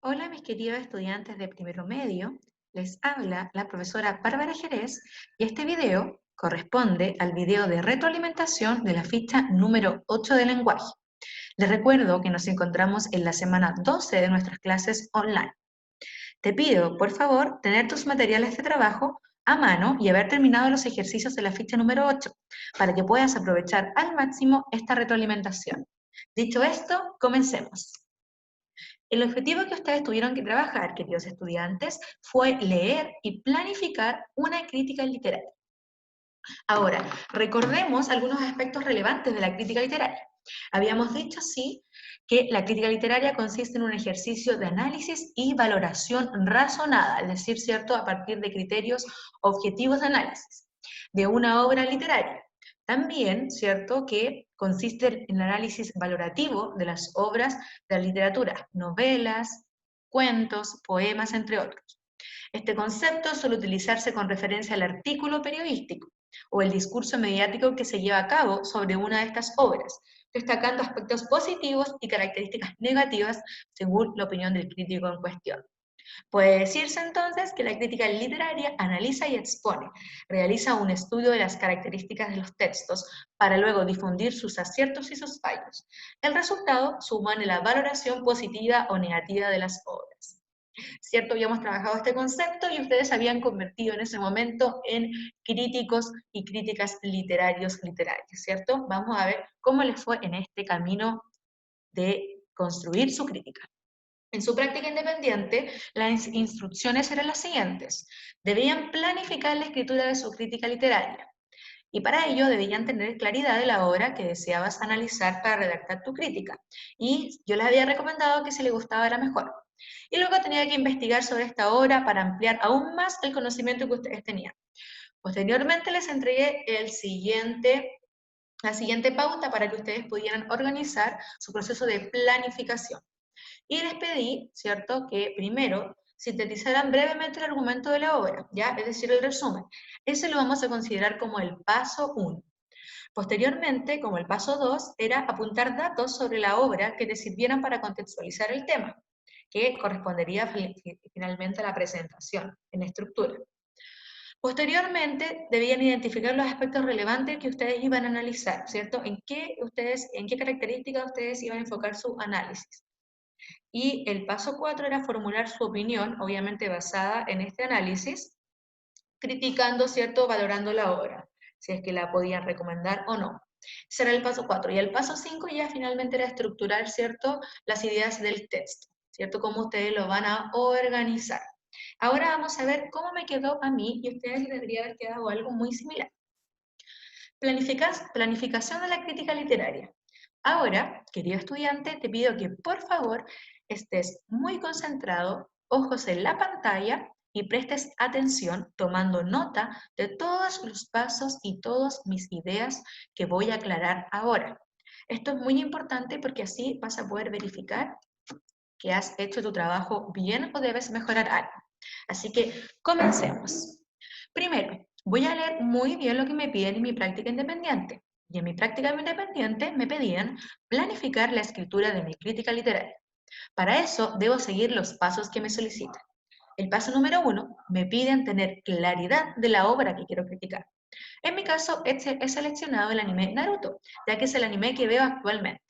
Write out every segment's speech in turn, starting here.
Hola, mis queridos estudiantes de primero medio. Les habla la profesora Bárbara Jerez y este video corresponde al video de retroalimentación de la ficha número 8 de lenguaje. Les recuerdo que nos encontramos en la semana 12 de nuestras clases online. Te pido, por favor, tener tus materiales de trabajo a mano y haber terminado los ejercicios de la ficha número 8 para que puedas aprovechar al máximo esta retroalimentación. Dicho esto, comencemos. El objetivo que ustedes tuvieron que trabajar, queridos estudiantes, fue leer y planificar una crítica literaria. Ahora, recordemos algunos aspectos relevantes de la crítica literaria. Habíamos dicho, sí, que la crítica literaria consiste en un ejercicio de análisis y valoración razonada, es decir, ¿cierto?, a partir de criterios objetivos de análisis de una obra literaria. También, ¿cierto?, que consiste en el análisis valorativo de las obras de la literatura, novelas, cuentos, poemas, entre otros. Este concepto suele utilizarse con referencia al artículo periodístico o el discurso mediático que se lleva a cabo sobre una de estas obras, destacando aspectos positivos y características negativas según la opinión del crítico en cuestión. Puede decirse entonces que la crítica literaria analiza y expone, realiza un estudio de las características de los textos para luego difundir sus aciertos y sus fallos. El resultado supone la valoración positiva o negativa de las obras. ¿Cierto? Habíamos trabajado este concepto y ustedes se habían convertido en ese momento en críticos y críticas literarios, ¿cierto? Vamos a ver cómo les fue en este camino de construir su crítica. En su práctica independiente, las instrucciones eran las siguientes. Debían planificar la escritura de su crítica literaria y para ello debían tener claridad de la obra que deseabas analizar para redactar tu crítica. Y yo les había recomendado que si les gustaba era mejor. Y luego tenía que investigar sobre esta obra para ampliar aún más el conocimiento que ustedes tenían. Posteriormente les entregué la siguiente pauta para que ustedes pudieran organizar su proceso de planificación. Y les pedí, ¿cierto?, que primero sintetizaran brevemente el argumento de la obra, ¿ya? Es decir, el resumen. Ese lo vamos a considerar como el paso 1. Posteriormente, como el paso 2, era apuntar datos sobre la obra que te sirvieran para contextualizar el tema, que correspondería finalmente a la presentación en estructura. Posteriormente, debían identificar los aspectos relevantes que ustedes iban a analizar, ¿cierto? En qué características ustedes iban a enfocar su análisis. Y el paso 4 era formular su opinión, obviamente basada en este análisis, criticando, ¿cierto?, valorando la obra, si es que la podían recomendar o no. Ese era el paso 4. Y el paso 5 ya finalmente era estructurar, ¿cierto?, las ideas del texto, ¿cierto?, cómo ustedes lo van a organizar. Ahora vamos a ver cómo me quedó a mí y a ustedes les debería haber quedado algo muy similar. Planificación de la crítica literaria. Ahora, querido estudiante, te pido que por favor estés muy concentrado, ojos en la pantalla y prestes atención tomando nota de todos los pasos y todas mis ideas que voy a aclarar ahora. Esto es muy importante porque así vas a poder verificar que has hecho tu trabajo bien o debes mejorar algo. Así que comencemos. Primero, voy a leer muy bien lo que me piden en mi práctica independiente. Y en mi práctica independiente me pedían planificar la escritura de mi crítica literaria. Para eso debo seguir los pasos que me solicitan. El paso número 1, me piden tener claridad de la obra que quiero criticar. En mi caso, he seleccionado el anime Naruto, ya que es el anime que veo actualmente.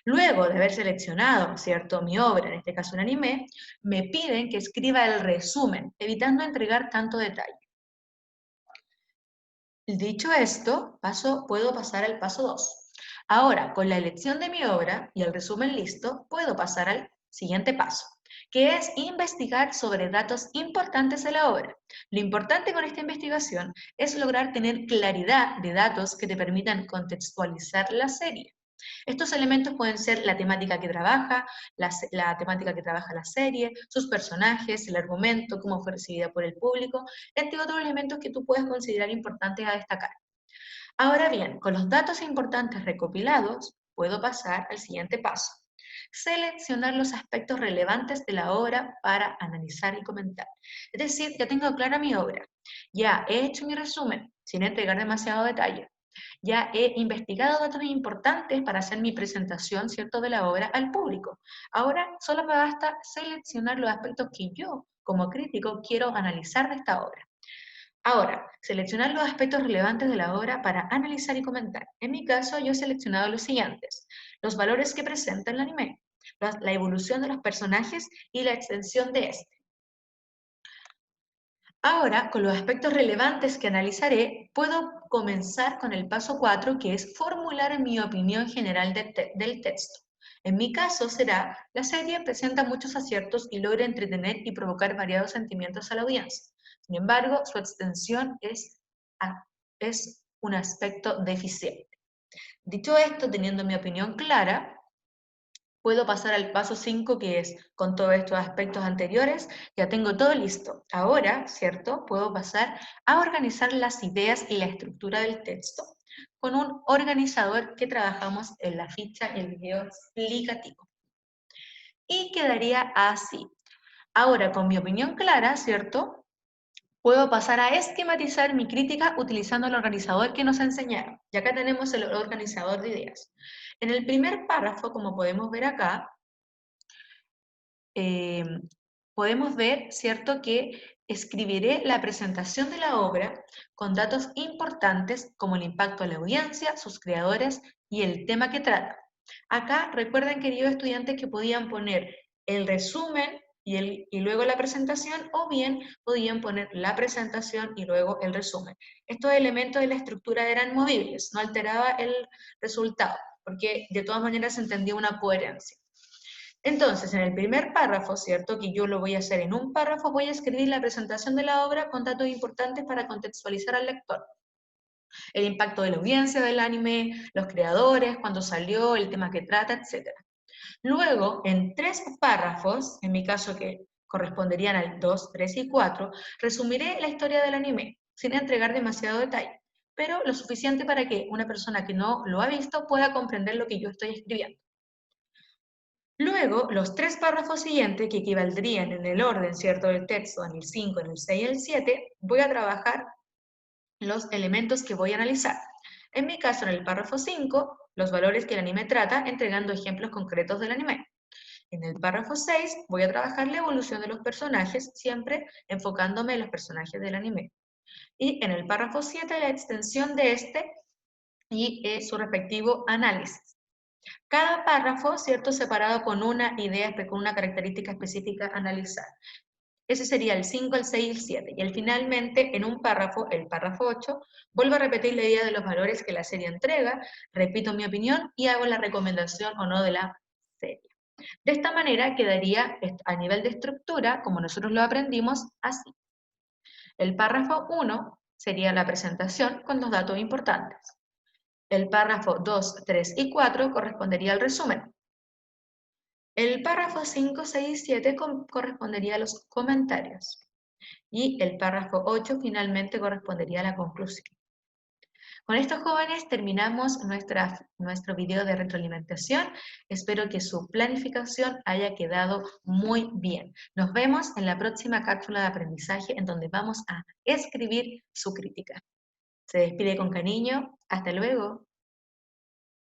Luego de haber seleccionado, ¿cierto?, mi obra, en este caso un anime, me piden que escriba el resumen, evitando entregar tanto detalle. Dicho esto, puedo pasar al paso 2. Ahora, con la elección de mi obra y el resumen listo, puedo pasar al siguiente paso, que es investigar sobre datos importantes de la obra. Lo importante con esta investigación es lograr tener claridad de datos que te permitan contextualizar la serie. Estos elementos pueden ser la temática que trabaja, la temática que trabaja la serie, sus personajes, el argumento, cómo fue recibida por el público, entre otros elementos que tú puedes considerar importantes a destacar. Ahora bien, con los datos importantes recopilados, puedo pasar al siguiente paso. Seleccionar los aspectos relevantes de la obra para analizar y comentar. Es decir, ya tengo clara mi obra, ya he hecho mi resumen, sin entregar demasiado detalle. Ya he investigado datos importantes para hacer mi presentación, ¿cierto?, de la obra al público. Ahora solo me basta seleccionar los aspectos que yo, como crítico, quiero analizar de esta obra. Ahora, seleccionar los aspectos relevantes de la obra para analizar y comentar. En mi caso, yo he seleccionado los siguientes: los valores que presenta el anime, la evolución de los personajes y la extensión de este. Ahora, con los aspectos relevantes que analizaré, puedo comenzar con el paso 4, que es formular mi opinión general del texto. En mi caso será: la serie presenta muchos aciertos y logra entretener y provocar variados sentimientos a la audiencia. Sin embargo, su extensión es un aspecto deficiente. Dicho esto, teniendo mi opinión clara, puedo pasar al paso 5, que es: con todos estos aspectos anteriores, ya tengo todo listo. Ahora, ¿cierto?, puedo pasar a organizar las ideas y la estructura del texto con un organizador que trabajamos en la ficha y el video explicativo. Y quedaría así. Ahora, con mi opinión clara, ¿cierto?, puedo pasar a esquematizar mi crítica utilizando el organizador que nos enseñaron. Y acá tenemos el organizador de ideas. En el primer párrafo, como podemos ver acá, eh, podemos ver, ¿cierto?, que escribiré la presentación de la obra con datos importantes como el impacto a la audiencia, sus creadores y el tema que trata. Acá recuerden, queridos estudiantes, que podían poner el resumen y luego la presentación, o bien podían poner la presentación y luego el resumen. Estos elementos de la estructura eran movibles, no alteraba el resultado, porque de todas maneras se entendía una coherencia. Entonces, en el primer párrafo, ¿cierto?, que yo lo voy a hacer en un párrafo, voy a escribir la presentación de la obra con datos importantes para contextualizar al lector. El impacto de la audiencia del anime, los creadores, cuándo salió, el tema que trata, etc. Luego, en 3 párrafos, en mi caso que corresponderían al 2, 3 y 4, resumiré la historia del anime, sin entregar demasiado detalle, pero lo suficiente para que una persona que no lo ha visto pueda comprender lo que yo estoy escribiendo. Luego, los 3 párrafos siguientes, que equivaldrían en el orden, ¿cierto?, del texto, en el 5, en el 6 y el 7, voy a trabajar los elementos que voy a analizar. En mi caso, en el párrafo 5, los valores que el anime trata, entregando ejemplos concretos del anime. En el párrafo 6, voy a trabajar la evolución de los personajes, siempre enfocándome en los personajes del anime. Y en el párrafo 7, la extensión de este y su respectivo análisis. Cada párrafo, ¿cierto?, separado con una idea, con una característica específica a analizar. Ese sería el 5, el 6 y el 7. Y finalmente, en un párrafo, el párrafo 8, vuelvo a repetir la idea de los valores que la serie entrega, repito mi opinión y hago la recomendación o no de la serie. De esta manera quedaría a nivel de estructura, como nosotros lo aprendimos, así. El párrafo 1 sería la presentación con los datos importantes. El párrafo 2, 3 y 4 correspondería al resumen. El párrafo 5, 6 y 7 correspondería a los comentarios. Y el párrafo 8 finalmente correspondería a la conclusión. Con estos jóvenes terminamos nuestro video de retroalimentación. Espero que su planificación haya quedado muy bien. Nos vemos en la próxima cápsula de aprendizaje, en donde vamos a escribir su crítica. Se despide con cariño. Hasta luego.